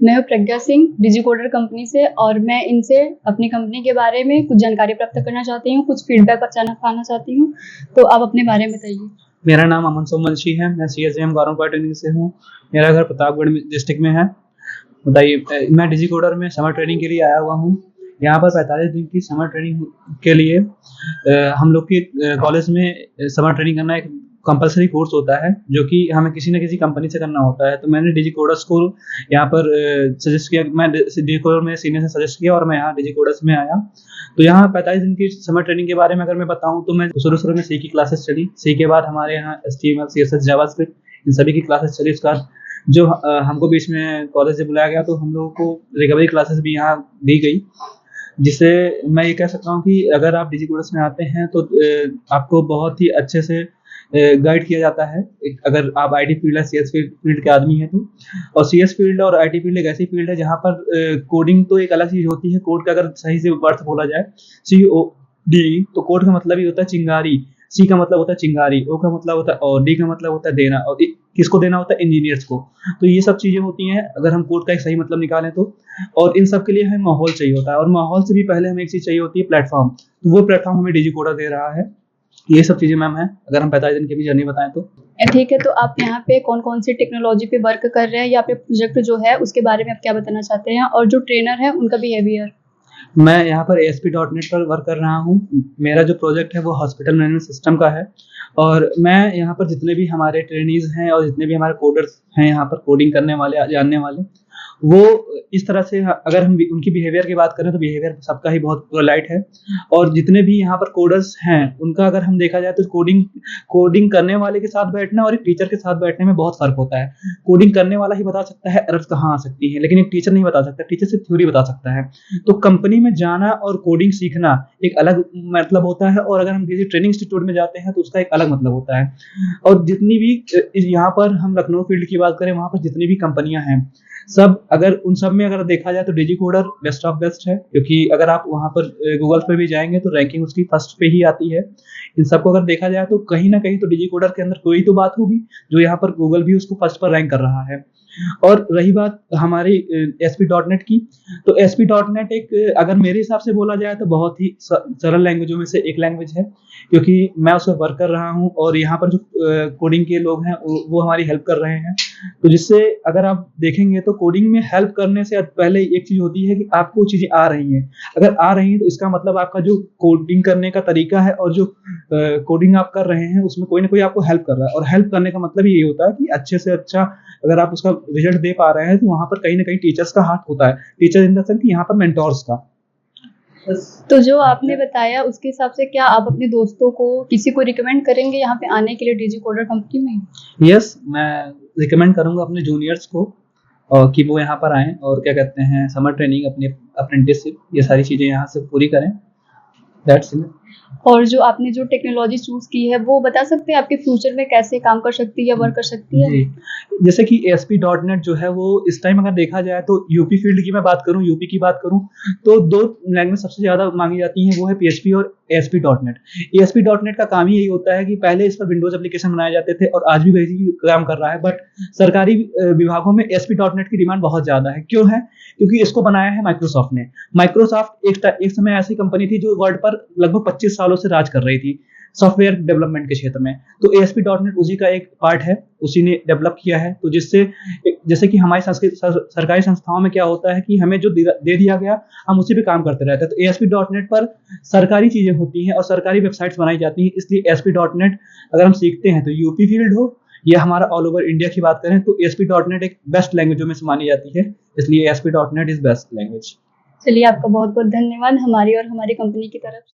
मैं हूँ प्रज्ञा सिंह डिजिकोडर कंपनी से और मैं इनसे अपनी कंपनी के बारे में कुछ जानकारी प्राप्त करना चाहती हूँ, कुछ फीडबैक पाना चाहती हूँ। तो आप अपने बारे में बताइए। मेरा नाम अमन सोमवंशी है। मैं CSM गौरव पॉलिटेक्निक से हूँ। मेरा घर प्रतापगढ़ डिस्ट्रिक्ट में है। बताइए, मैं डिजिकोडर में समर ट्रेनिंग के लिए आया हुआ हूँ। यहाँ पर 45 दिन की समर ट्रेनिंग के लिए हम लोग की कॉलेज में समर ट्रेनिंग करना एक कंपलसरी कोर्स होता है, जो कि हमें किसी न किसी कंपनी से करना होता है। तो मैंने डिजिकोडर्स को यहाँ पर सजेस्ट किया। मैं डिजिकोडर में सीनियर से सजेस्ट किया और मैं यहाँ डिजिकोडर्स में आया। तो यहाँ 45 दिन की समर ट्रेनिंग के बारे में अगर मैं बताऊँ तो मैं शुरू में सी की क्लासेस चली। सी के बाद हमारे यहाँ HTML CSS जावास्क्रिप्ट इन सभी की क्लासेस चली। उसके बाद जो हमको बीच में कॉलेज से बुलाया गया तो हम लोगों को रिकवरी क्लासेस भी यहाँ दी गई, जिससे मैं ये कह सकता हूँ कि अगर आप डिजिकोडर्स में आते हैं तो आपको बहुत ही अच्छे से गाइड किया जाता है। अगर आप IT फील्ड या CS फील्ड के आदमी हैं तो। और CS फील्ड और IT फील्ड एक ऐसी फील्ड है जहाँ पर कोडिंग तो एक अलग चीज़ होती है। कोड का अगर सही से अर्थ बोला जाए COD, तो कोड का मतलब ही होता है चिंगारी। C का मतलब होता है चिंगारी, O का मतलब होता है और D का मतलब होता है देना, और किसको देना होता है? इंजीनियर्स को। तो ये सब चीज़ें होती हैं अगर हम कोड का एक सही मतलब निकालें तो। और इन सब के लिए हमें माहौल चाहिए होता है, और माहौल से भी पहले हमें एक चीज़ चाहिए होती है, प्लेटफॉर्म। तो वो प्लेटफॉर्म हमें डिजिकोडर दे रहा है। ये सब चीज़ें मैम है, अगर हम 45 दिन की भी जर्नी बताएं तो। ठीक है, तो आप यहाँ पे कौन कौन सी टेक्नोलॉजी पे वर्क कर रहे हैं या फिर प्रोजेक्ट जो है उसके बारे में आप क्या बताना चाहते हैं, और जो ट्रेनर है उनका बिहेवियर? मैं यहाँ पर ASP.NET पर वर्क कर रहा हूँ। मेरा जो प्रोजेक्ट है वो हॉस्पिटल मैनेजमेंट सिस्टम का है। और मैं यहाँ पर जितने भी हमारे ट्रेनीज हैं और जितने भी हमारे कोडर्स हैं यहाँ पर कोडिंग करने वाले जानने वाले, वो इस तरह से अगर हम उनकी बिहेवियर की बात करें तो बिहेवियर सबका ही बहुत पोलाइट है। और जितने भी यहाँ पर कोडर्स हैं उनका अगर हम देखा जाए तो कोडिंग करने वाले के साथ बैठना और एक टीचर के साथ बैठने में बहुत फर्क होता है। कोडिंग करने वाला ही बता सकता है एरर्स कहाँ आ सकती है, लेकिन एक टीचर नहीं बता सकता। टीचर सिर्फ थ्योरी बता सकता है। तो कंपनी में जाना और कोडिंग सीखना एक अलग मतलब होता है, और अगर हम किसी ट्रेनिंग इंस्टीट्यूट में जाते हैं तो उसका एक अलग मतलब होता है। और जितनी भी यहाँ पर हम लखनऊ फील्ड की बात करें, वहाँ पर जितनी भी कंपनियां हैं सब, अगर उन सब में अगर देखा जाए तो डिजिकोडर बेस्ट ऑफ बेस्ट है। क्योंकि अगर आप वहाँ पर गूगल पे भी जाएंगे तो रैंकिंग उसकी फर्स्ट पे ही आती है। इन सबको अगर देखा जाए तो कहीं ना कहीं तो डिजिकोडर के अंदर कोई तो बात होगी जो यहाँ पर गूगल भी उसको फर्स्ट पर रैंक कर रहा है। और रही बात हमारी ASP.NET की, तो ASP.NET एक, अगर मेरे हिसाब से बोला जाए तो बहुत ही सरल लैंग्वेजों में से एक लैंग्वेज है। क्योंकि मैं उस पर वर्क कर रहा हूँ और यहाँ पर जो कोडिंग के लोग हैं वो हमारी हेल्प कर रहे हैं। तो जिससे अगर आप देखेंगे तो कोडिंग में हेल्प करने से पहले एक चीज़ होती है कि आपको चीज़ें आ रही हैं। अगर आ रही हैं तो इसका मतलब आपका जो कोडिंग करने का तरीका है और जो कोडिंग आप कर रहे हैं उसमें कोई ना कोई आपको हेल्प कर रहा है। और हेल्प करने का मतलब ये होता है कि अच्छे से अच्छा अगर आप उसका रिजल्ट दे पा रहे हैं तो वहाँ पर कहीं ना कहीं टीचर्स का हाथ होता है। टीचर इन द सेंस कि यहाँ पर मेंटोर्स का। तो जो आपने बताया उसके हिसाब से क्या आप अपने दोस्तों को किसी को रिकमेंड करेंगे यहाँ पे आने के लिए डिजिकोडर कंपनी में? यस, मैं रिकमेंड करूँगा अपने जूनियर्स को और कि वो यहाँ पर आएँ और क्या कहते हैं समर ट्रेनिंग, अपनी अप्रेंटिसशिप, ये सारी चीज़ें यहाँ से पूरी करें। That's it. और जो आपने जो टेक्नोलॉजी चूज की है वो बता सकते हैं आपके फ्यूचर में कैसे काम कर सकती है या वर्क कर सकती है? जी, जैसे कि ASP.NET जो है वो इस टाइम अगर देखा जाए तो यूपी फील्ड की मैं बात करूँ, यूपी की बात करूँ तो 2 लैंग्वेज सबसे ज़्यादा मांगी जाती हैं, वो है PHP और ASP.NET। ASP.NET का काम ही यही होता है कि पहले इस पर विंडोज़ एप्लीकेशन बनाए जाते थे और आज भी वही काम कर रहा है। बट सरकारी विभागों में ASP.NET की डिमांड बहुत ज़्यादा है। क्यों है? क्योंकि इसको बनाया है माइक्रोसॉफ्ट ने। माइक्रोसॉफ्ट एक समय ऐसी कंपनी थी जो वर्ल्ड पर लगभग 25 सालों से राज कर रही थी सॉफ्टवेयर डेवलपमेंट के क्षेत्र में। तो ASP.NET उसी का एक पार्ट है, उसी ने डेवलप किया है। तो जैसे कि हमारी सरकारी संस्थाओं में क्या होता है कि हमें जो दे दिया गया हम उसी पे काम करते रहते हैं। तो ASP.NEट पर सरकारी चीज़ें होती हैं और सरकारी वेबसाइट्स बनाई जाती हैं। इसलिए ASP.NET अगर हम सीखते हैं तो यूपी फील्ड हो या हमारा ऑल ओवर इंडिया की बात करें तो ASP.NEट एक बेस्ट लैंग्वेजों में से मानी जाती है। इसलिए ASP.NEट इज बेस्ट लैंग्वेज। चलिए, आपका बहुत बहुत धन्यवाद हमारी और हमारी कंपनी की तरफ से।